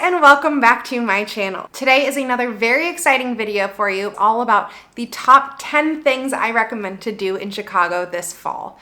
and welcome back to my channel. Today is another very exciting video for you all about the top 10 things I recommend to do in Chicago this fall.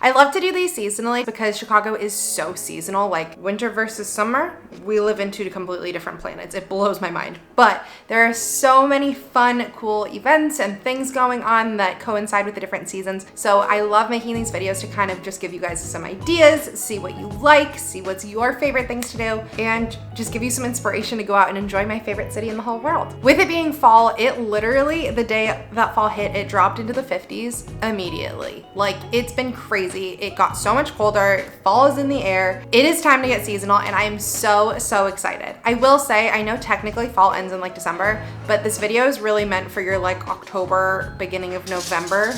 I love to do these seasonally because Chicago is so seasonal, like winter versus summer. We live in two completely different planets. It blows my mind. But there are so many fun, cool events and things going on that coincide with the different seasons. So I love making these videos to kind of just give you guys some ideas, see what you like, see what's your favorite things to do, and just give you some inspiration to go out and enjoy my favorite city in the whole world. With it being fall, it literally, the day that fall hit, it dropped into the 50s immediately. Like, it's been crazy. It got so much colder, fall is in the air. It is time to get seasonal and I am so excited. I will say, I know technically fall ends in like December, but this video is really meant for your like October, beginning of November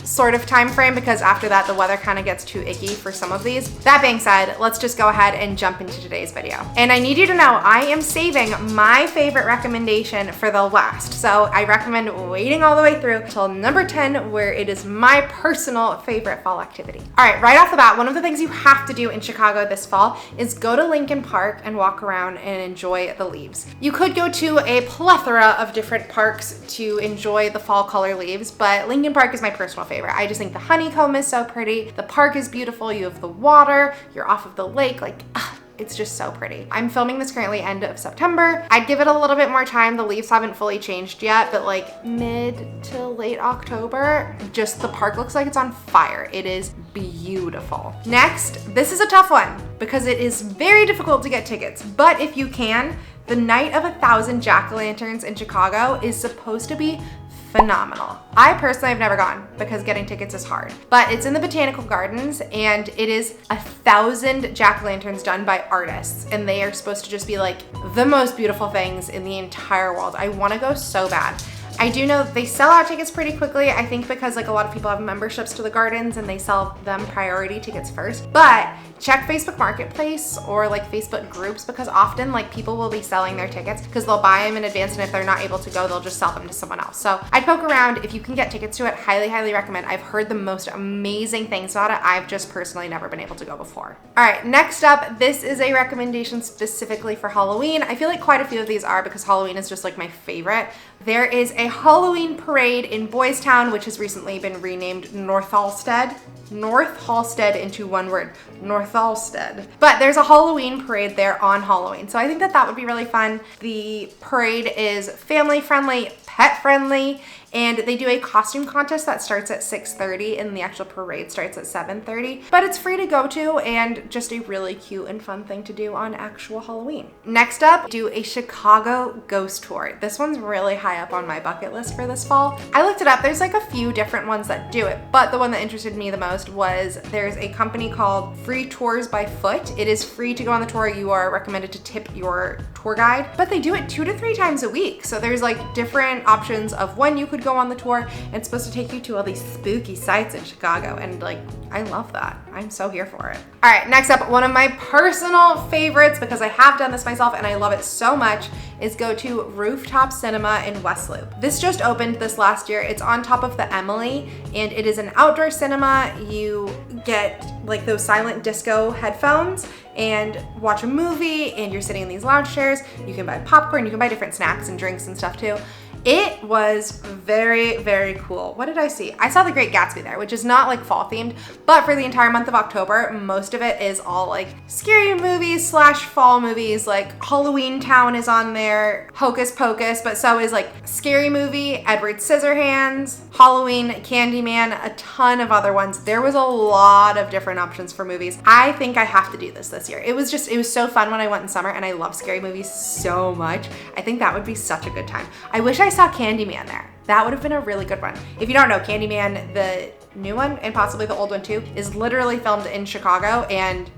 sort of time frame, because after that the weather kind of gets too icky for some of these. That being said, let's just go ahead and jump into today's video. And I need you to know I am saving my favorite recommendation for the last. So I recommend waiting all the way through till number 10, where it is my personal favorite fall activity. All right, right off the bat, one of the things you have to do in Chicago this fall is go to Lincoln Park and walk around and enjoy the leaves. You could go to a plethora of different parks to enjoy the fall color leaves, but Lincoln Park is my personal favorite. I just think the honeycomb is so pretty. The park is beautiful. You have the water, you're off of the lake, like, it's just so pretty. I'm filming this currently end of September. I'd give it a little bit more time. The leaves haven't fully changed yet, but like mid to late October, just the park looks like it's on fire. It is beautiful. Next, this is a tough one because it is very difficult to get tickets, but if you can, the Night of 1,000 Jack-o'-lanterns in Chicago is supposed to be phenomenal. I personally have never gone because getting tickets is hard, but it's in the Botanical Gardens and it is 1,000 jack-o'-lanterns done by artists, and they are supposed to just be like the most beautiful things in the entire world. I want to go so bad. I do know they sell out tickets pretty quickly, I think because like a lot of people have memberships to the gardens and they sell them priority tickets first, but check Facebook Marketplace or like Facebook groups, because often like people will be selling their tickets because they'll buy them in advance, and if they're not able to go, they'll just sell them to someone else. So I'd poke around if you can get tickets to it. Highly recommend. I've heard the most amazing things about it. I've just personally never been able to go before. All right, next up, this is a recommendation specifically for Halloween. I feel like quite a few of these are because Halloween is just like my favorite. There is a Halloween parade in Boys Town, which has recently been renamed Northalstead. Northalstead into one word, Northalstead. But there's a Halloween parade there on Halloween. So I think that would be really fun. The parade is family friendly, pet friendly, and they do a costume contest that starts at 6:30 and the actual parade starts at 7:30, but it's free to go to and just a really cute and fun thing to do on actual Halloween. Next up, do a Chicago ghost tour. This one's really high up on my bucket list for this fall. I looked it up. There's like a few different ones that do it, but the one that interested me the most was there's a company called Free Tours by Foot. It is free to go on the tour. You are recommended to tip your tour guide, but they do it 2 to 3 times a week. So there's like different options of when you could go on the tour, and it's supposed to take you to all these spooky sites in Chicago, and like, I love that. I'm so here for it. All right, next up, one of my personal favorites, because I have done this myself and I love it so much, is go to Rooftop Cinema in West Loop. This just opened this last year. It's on top of the Emily, and it is an outdoor cinema. You get like those silent disco headphones and watch a movie, and you're sitting in these lounge chairs. You can buy popcorn, you can buy different snacks and drinks and stuff too. It was very cool. What did I see? I saw The Great Gatsby there, which is not like fall themed, but for the entire month of October, most of it is all like scary movies / fall movies. Like Halloween Town is on there, Hocus Pocus, but so is like Scary Movie, Edward Scissorhands, Halloween, Candyman, a ton of other ones. There was a lot of different options for movies. I think I have to do this year. It was so fun when I went in summer, and I love scary movies so much. I think that would be such a good time. I wish I saw Candyman there. That would have been a really good one. If you don't know, Candyman, the new one and possibly the old one too, is literally filmed in Chicago, and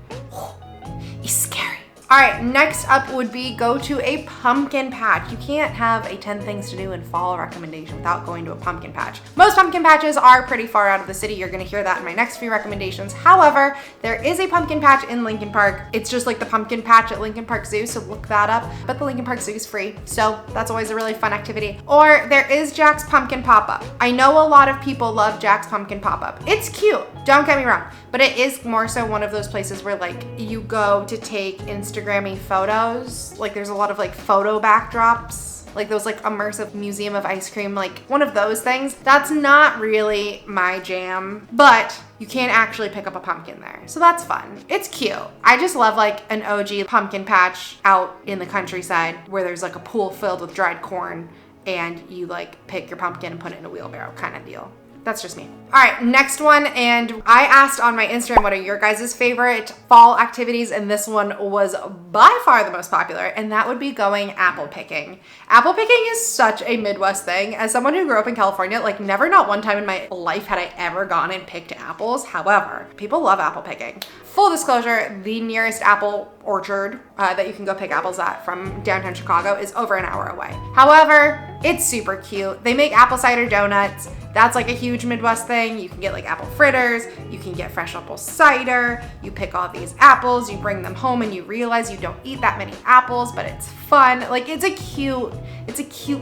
it's scary. All right, next up would be go to a pumpkin patch. You can't have a 10 things to do in fall recommendation without going to a pumpkin patch. Most pumpkin patches are pretty far out of the city. You're gonna hear that in my next few recommendations. However, there is a pumpkin patch in Lincoln Park. It's just like the pumpkin patch at Lincoln Park Zoo, so look that up. But the Lincoln Park Zoo is free, so that's always a really fun activity. Or there is Jack's Pumpkin Pop-Up. I know a lot of people love Jack's Pumpkin Pop-Up. It's cute, don't get me wrong, but it is more so one of those places where like you go to take Instagrammy photos. Like there's a lot of like photo backdrops, like those like immersive museum of ice cream, like one of those things. That's not really my jam, but you can actually pick up a pumpkin there. So that's fun. It's cute. I just love like an OG pumpkin patch out in the countryside where there's like a pool filled with dried corn and you like pick your pumpkin and put it in a wheelbarrow kind of deal. That's just me. All right, next one. And I asked on my Instagram, what are your guys' favorite fall activities? And this one was by far the most popular, and that would be going apple picking. Apple picking is such a Midwest thing. As someone who grew up in California, like never not one time in my life had I ever gone and picked apples. However, people love apple picking. Full disclosure, the nearest apple orchard that you can go pick apples at from downtown Chicago is over an hour away. However, it's super cute. They make apple cider donuts. That's like a huge Midwest thing. You can get like apple fritters, you can get fresh apple cider, you pick all these apples, you bring them home and you realize you don't eat that many apples, but it's fun. Like it's a cute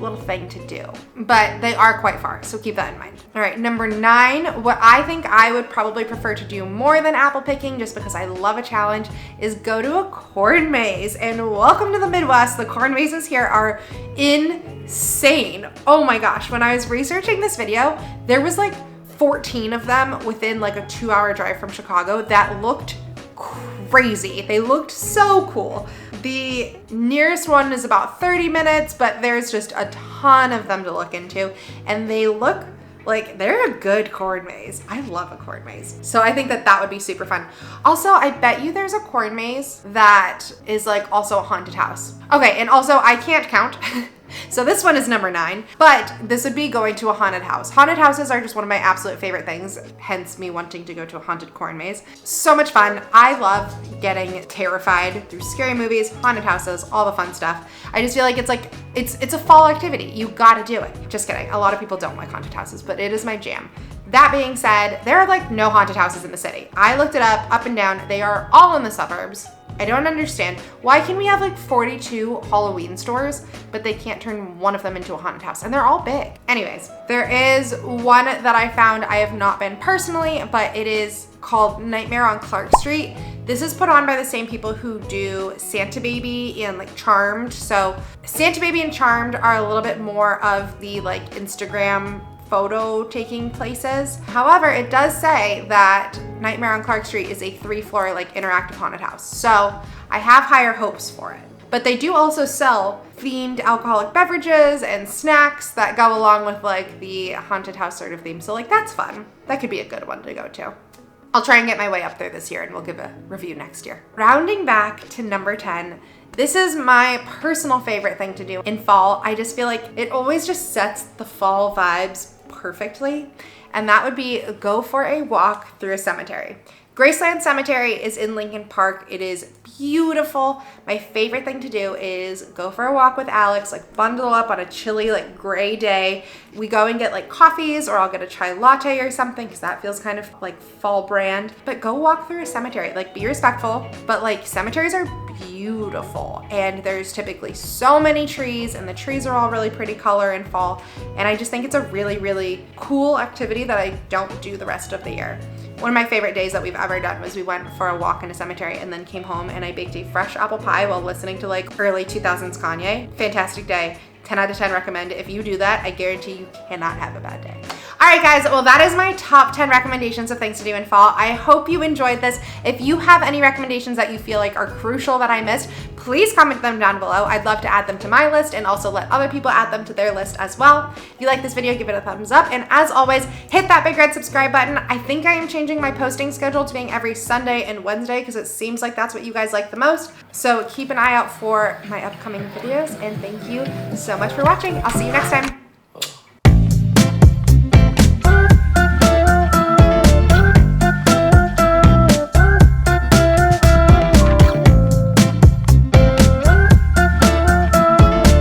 little thing to do, but they are quite far, so keep that in mind. All right, number 9, what I think I would probably prefer to do more than apple picking, just because I love a challenge, is go to a corn maze. And welcome to the Midwest. The corn mazes here are insane. Oh my gosh, when I was researching this video, there was like 14 of them within like a 2-hour drive from Chicago that looked crazy. They looked so cool. The nearest one is about 30 minutes, but there's just a ton of them to look into, and they look like they're a good corn maze. I love a corn maze. So I think that that would be super fun. Also, I bet you there's a corn maze that is like also a haunted house. Okay, and also I can't count. So this one is number 9, but this would be going to a haunted house. Haunted houses are just one of my absolute favorite things, hence me wanting to go to a haunted corn maze. So much fun. I love getting terrified through scary movies, haunted houses, all the fun stuff. I just feel like it's a fall activity. You gotta do it. Just kidding. A lot of people don't like haunted houses, but it is my jam. That being said, there are like no haunted houses in the city. I looked it up and down. They are all in the suburbs. I don't understand. Why can we have like 42 Halloween stores, but they can't turn one of them into a haunted house? And they're all big. Anyways, there is one that I found. I have not been personally, but it is called Nightmare on Clark Street. This is put on by the same people who do Santa Baby and like Charmed. So Santa Baby and Charmed are a little bit more of the like Instagram photo taking places. However, it does say that Nightmare on Clark Street is a 3-floor like interactive haunted house. So I have higher hopes for it. But they do also sell themed alcoholic beverages and snacks that go along with like the haunted house sort of theme. So like that's fun. That could be a good one to go to. I'll try and get my way up there this year and we'll give a review next year. Rounding back to number 10, this is my personal favorite thing to do in fall. I just feel like it always just sets the fall vibes perfectly, and that would be go for a walk through a cemetery. Graceland Cemetery is in Lincoln Park. It is beautiful. My favorite thing to do is go for a walk with Alex, like bundle up on a chilly, like gray day. We go and get like coffees, or I'll get a chai latte or something because that feels kind of like fall brand. But go walk through a cemetery, like be respectful, but like cemeteries are beautiful, and there's typically so many trees, and the trees are all really pretty color in fall. And I just think it's a really, really cool activity that I don't do the rest of the year. One of my favorite days that we've ever done was we went for a walk in a cemetery and then came home and I baked a fresh apple pie while listening to like early 2000s Kanye. Fantastic day. 10 out of 10 recommend. If you do that, I guarantee you cannot have a bad day. All right, guys, well, that is my top 10 recommendations of things to do in fall. I hope you enjoyed this. If you have any recommendations that you feel like are crucial that I missed, please comment them down below. I'd love to add them to my list and also let other people add them to their list as well. If you like this video, give it a thumbs up. And as always, hit that big red subscribe button. I think I am changing my posting schedule to being every Sunday and Wednesday because it seems like that's what you guys like the most. So keep an eye out for my upcoming videos, and thank you so much for watching. I'll see you next time.